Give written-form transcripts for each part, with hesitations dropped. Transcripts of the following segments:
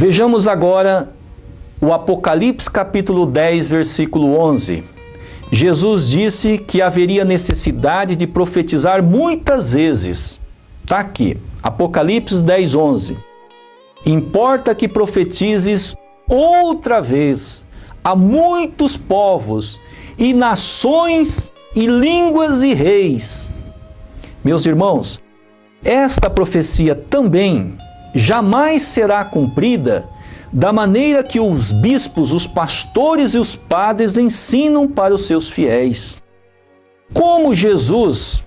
Vejamos agora o Apocalipse capítulo 10, versículo 11. Jesus disse que haveria necessidade de profetizar muitas vezes. Está aqui, Apocalipse 10, 11. Importa que profetizes outra vez a muitos povos e nações e línguas e reis. Meus irmãos, esta profecia também jamais será cumprida da maneira que os bispos, os pastores e os padres ensinam para os seus fiéis. Como Jesus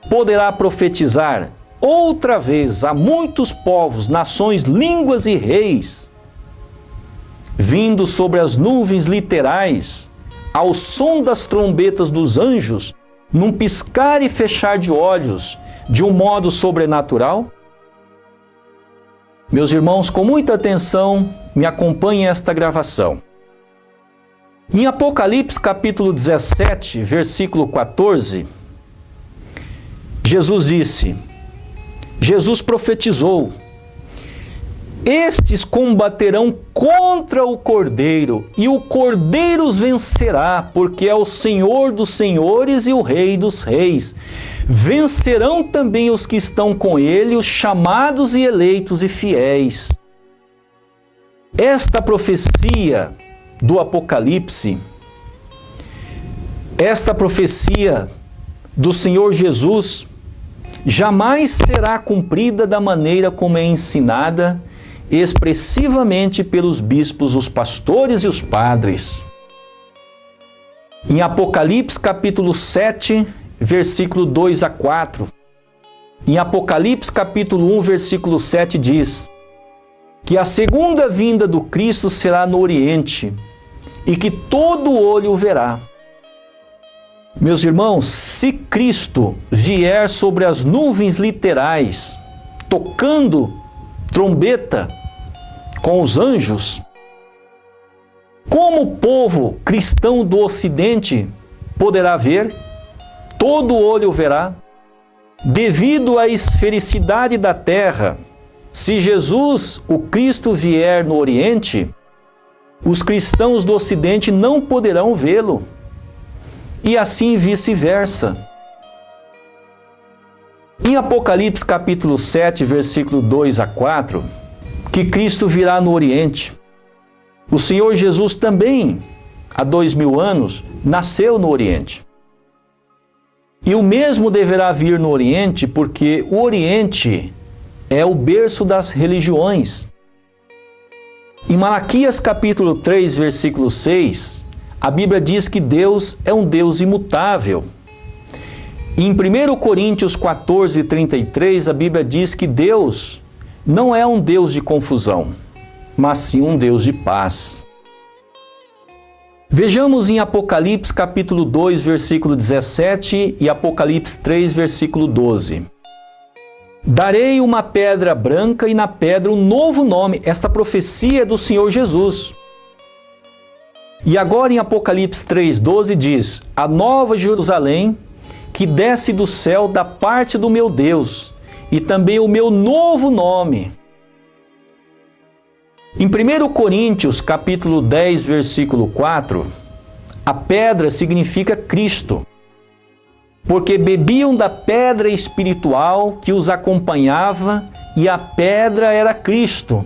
poderá profetizar outra vez a muitos povos, nações, línguas e reis, vindo sobre as nuvens literais, ao som das trombetas dos anjos, num piscar e fechar de olhos, de um modo sobrenatural? Meus irmãos, com muita atenção, me acompanhem esta gravação. Em Apocalipse capítulo 17, versículo 14, Jesus profetizou: estes combaterão contra o Cordeiro, e o Cordeiro os vencerá, porque é o Senhor dos senhores e o Rei dos reis. Vencerão também os que estão com ele, os chamados e eleitos e fiéis. Esta profecia do Apocalipse, esta profecia do Senhor Jesus, jamais será cumprida da maneira como é ensinada expressivamente pelos bispos, os pastores e os padres. Em Apocalipse capítulo 7, versículo 2 a 4, em Apocalipse capítulo 1, versículo 7 diz que a segunda vinda do Cristo será no Oriente e que todo olho o verá. Meus irmãos, se Cristo vier sobre as nuvens literais, tocando trombeta com os anjos, como o povo cristão do Ocidente poderá ver? Todo olho verá. Devido à esfericidade da terra, se Jesus, o Cristo, vier no Oriente, os cristãos do Ocidente não poderão vê-lo. E assim vice-versa. Em Apocalipse capítulo 7, versículo 2 a 4, que Cristo virá no Oriente. O Senhor Jesus também, há 2000 anos, nasceu no Oriente. E o mesmo deverá vir no Oriente, porque o Oriente é o berço das religiões. Em Malaquias capítulo 3, versículo 6, a Bíblia diz que Deus é um Deus imutável. Em 1 Coríntios 14, 33, a Bíblia diz que Deus não é um Deus de confusão, mas sim um Deus de paz. Vejamos em Apocalipse capítulo 2, versículo 17 e Apocalipse 3, versículo 12. Darei uma pedra branca e na pedra um novo nome. Esta profecia é do Senhor Jesus. E agora em Apocalipse 3,12 diz: a nova Jerusalém que desce do céu da parte do meu Deus, e também o meu novo nome. Em 1 Coríntios capítulo 10, versículo 4, a pedra significa Cristo, porque bebiam da pedra espiritual que os acompanhava, e a pedra era Cristo.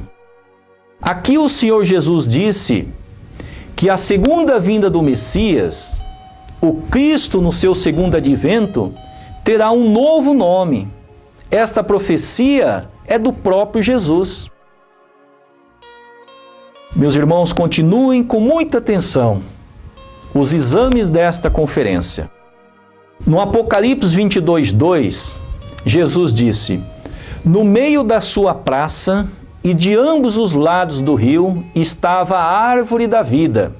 Aqui o Senhor Jesus disse que a segunda vinda do Messias, o Cristo no seu segundo advento, terá um novo nome. Esta profecia é do próprio Jesus. Meus irmãos, continuem com muita atenção os exames desta conferência. No Apocalipse 22:2, Jesus disse: no meio da sua praça e de ambos os lados do rio estava a árvore da vida,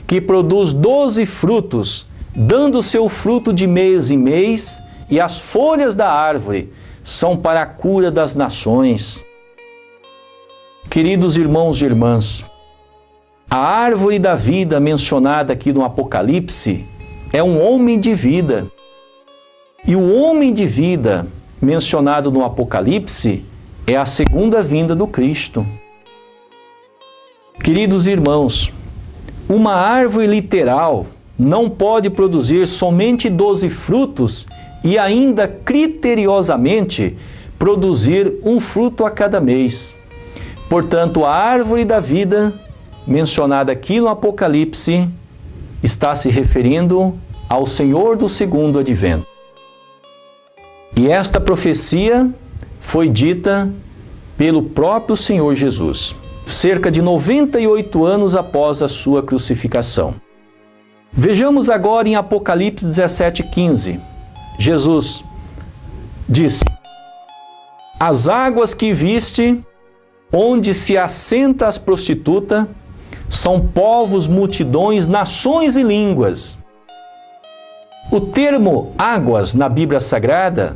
que produz 12 frutos, dando seu fruto de mês em mês, e as folhas da árvore são para a cura das nações. Queridos irmãos e irmãs, a árvore da vida mencionada aqui no Apocalipse é um homem de vida. E o homem de vida mencionado no Apocalipse é a segunda vinda do Cristo. Queridos irmãos, uma árvore literal não pode produzir somente 12 frutos e ainda criteriosamente produzir um fruto a cada mês. Portanto, a árvore da vida, mencionada aqui no Apocalipse, está se referindo ao Senhor do segundo advento. E esta profecia foi dita pelo próprio Senhor Jesus, cerca de 98 anos após a sua crucificação. Vejamos agora em Apocalipse 17:15. Jesus disse: as águas que viste, onde se assenta as prostitutas, são povos, multidões, nações e línguas. O termo águas na Bíblia Sagrada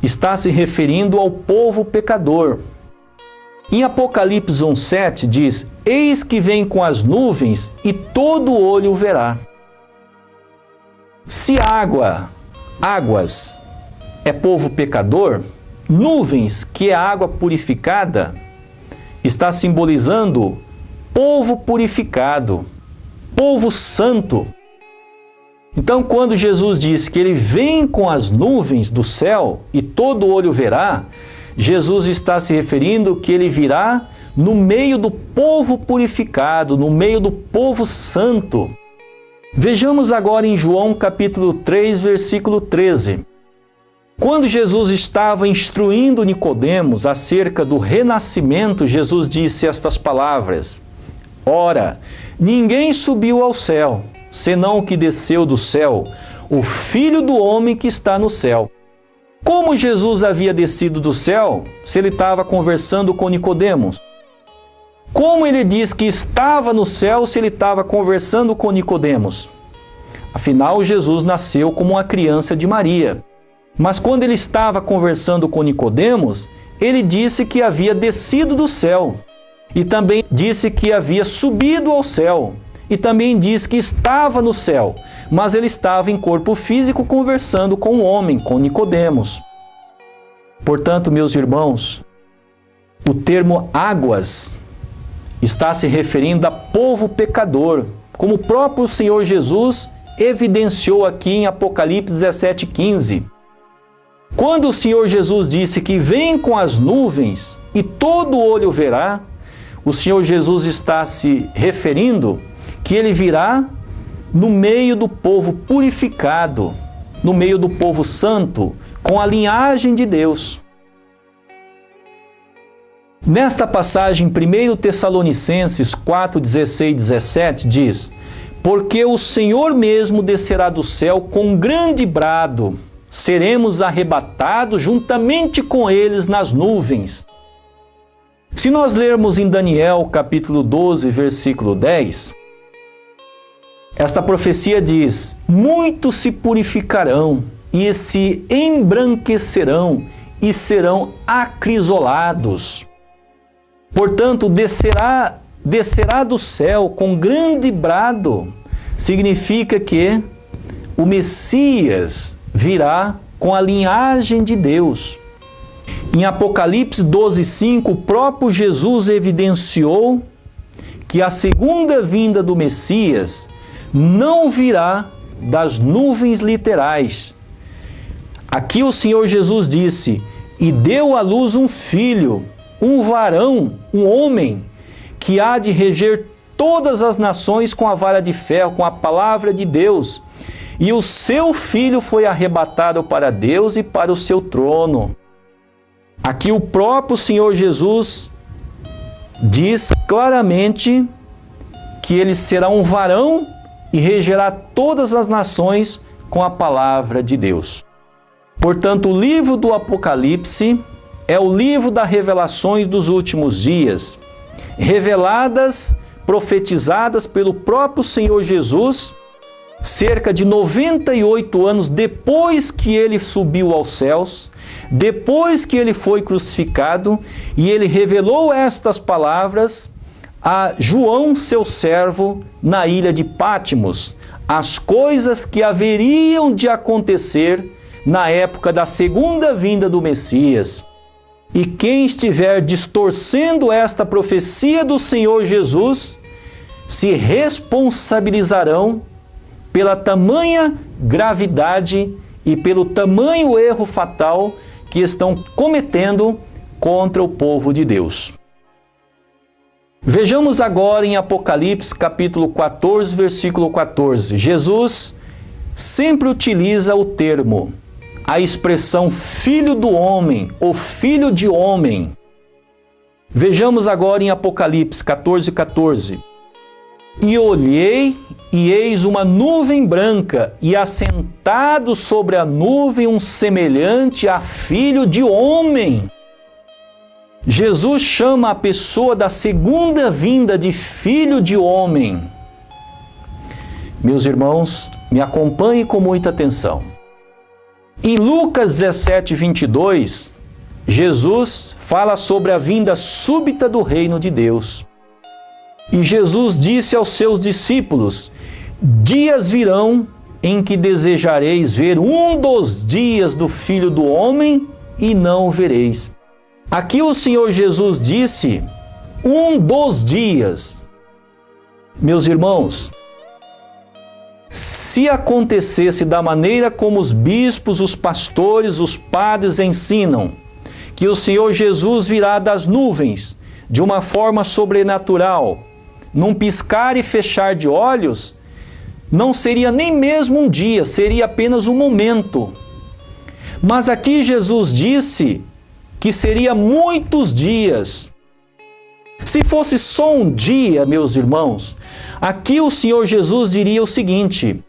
está se referindo ao povo pecador. Em Apocalipse 1:7 diz: eis que vem com as nuvens e todo olho o verá. Se águas é povo pecador, nuvens, que é água purificada, está simbolizando povo purificado, povo santo. Então, quando Jesus diz que ele vem com as nuvens do céu e todo olho verá, Jesus está se referindo que ele virá no meio do povo purificado, no meio do povo santo. Vejamos agora em João capítulo 3, versículo 13. Quando Jesus estava instruindo Nicodemos acerca do renascimento, Jesus disse estas palavras: ora, ninguém subiu ao céu, senão o que desceu do céu, o Filho do homem que está no céu. Como Jesus havia descido do céu, se ele estava conversando com Nicodemos? Como ele diz que estava no céu, se ele estava conversando com Nicodemos? Afinal, Jesus nasceu como uma criança de Maria. Mas quando ele estava conversando com Nicodemos, ele disse que havia descido do céu. E também disse que havia subido ao céu. E também diz que estava no céu, mas ele estava em corpo físico conversando com o homem, com Nicodemos. Portanto, meus irmãos, o termo águas está se referindo a povo pecador, como o próprio Senhor Jesus evidenciou aqui em Apocalipse 17:15. Quando o Senhor Jesus disse que vem com as nuvens e todo olho verá, o Senhor Jesus está se referindo que ele virá no meio do povo purificado, no meio do povo santo, com a linhagem de Deus. Nesta passagem, 1 Tessalonicenses 4, 16 e 17, diz: porque o Senhor mesmo descerá do céu com grande brado, seremos arrebatados juntamente com eles nas nuvens. Se nós lermos em Daniel capítulo 12, versículo 10, esta profecia diz: muitos se purificarão e se embranquecerão e serão acrisolados. Portanto, descerá do céu com grande brado, significa que o Messias virá com a linhagem de Deus. Em Apocalipse 12:5, o próprio Jesus evidenciou que a segunda vinda do Messias não virá das nuvens literais. Aqui o Senhor Jesus disse: e deu à luz um filho, um varão, um homem, que há de reger todas as nações com a vara de ferro, com a palavra de Deus. E o seu filho foi arrebatado para Deus e para o seu trono. Aqui o próprio Senhor Jesus diz claramente que ele será um varão e regerá todas as nações com a palavra de Deus. Portanto, o livro do Apocalipse é o livro das revelações dos últimos dias, reveladas, profetizadas pelo próprio Senhor Jesus, cerca de 98 anos depois que ele subiu aos céus, depois que ele foi crucificado, e ele revelou estas palavras a João, seu servo, na ilha de Patmos, as coisas que haveriam de acontecer na época da segunda vinda do Messias. E quem estiver distorcendo esta profecia do Senhor Jesus, se responsabilizarão pela tamanha gravidade e pelo tamanho erro fatal que estão cometendo contra o povo de Deus. Vejamos agora em Apocalipse capítulo 14, versículo 14. Jesus sempre utiliza o termo, a expressão filho do homem ou filho de homem. Vejamos agora em Apocalipse 14, 14. E olhei, e eis uma nuvem branca, e assentado sobre a nuvem um semelhante a filho de homem. Jesus chama a pessoa da segunda vinda de filho de homem. Meus irmãos, me acompanhem com muita atenção. Em Lucas 17, 22, Jesus fala sobre a vinda súbita do reino de Deus. E Jesus disse aos seus discípulos: dias virão em que desejareis ver um dos dias do Filho do Homem e não o vereis. Aqui o Senhor Jesus disse, um dos dias. Meus irmãos, se acontecesse da maneira como os bispos, os pastores, os padres ensinam, que o Senhor Jesus virá das nuvens de uma forma sobrenatural, num piscar e fechar de olhos, não seria nem mesmo um dia, seria apenas um momento. Mas aqui Jesus disse que seria muitos dias. Se fosse só um dia, meus irmãos, aqui o Senhor Jesus diria o seguinte: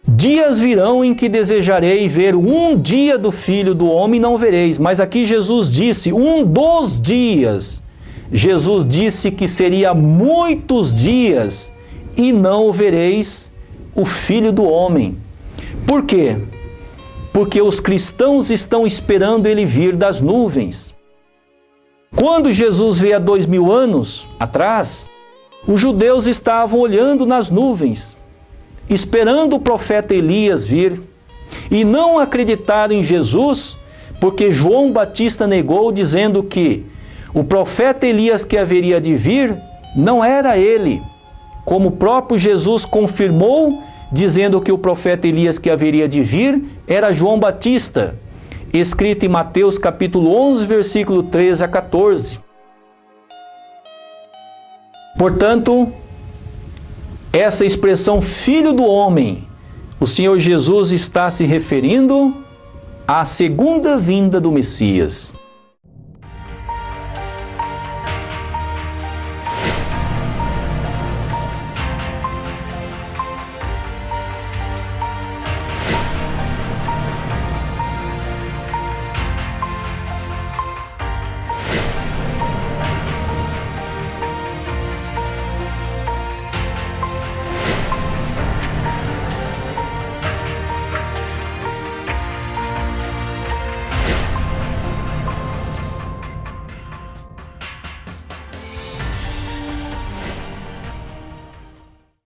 dias virão em que desejarei ver um dia do Filho do Homem e não vereis. Mas aqui Jesus disse um dos dias. Jesus disse que seria muitos dias e não vereis o Filho do Homem. Por quê? Porque os cristãos estão esperando ele vir das nuvens. Quando Jesus veio há 2000 anos atrás, os judeus estavam olhando nas nuvens, esperando o profeta Elias vir, e não acreditaram em Jesus, porque João Batista negou, dizendo que o profeta Elias que haveria de vir não era ele, como o próprio Jesus confirmou, dizendo que o profeta Elias que haveria de vir era João Batista, escrito em Mateus capítulo 11, versículo 13 a 14. Portanto, essa expressão filho do homem, o Senhor Jesus está se referindo à segunda vinda do Messias.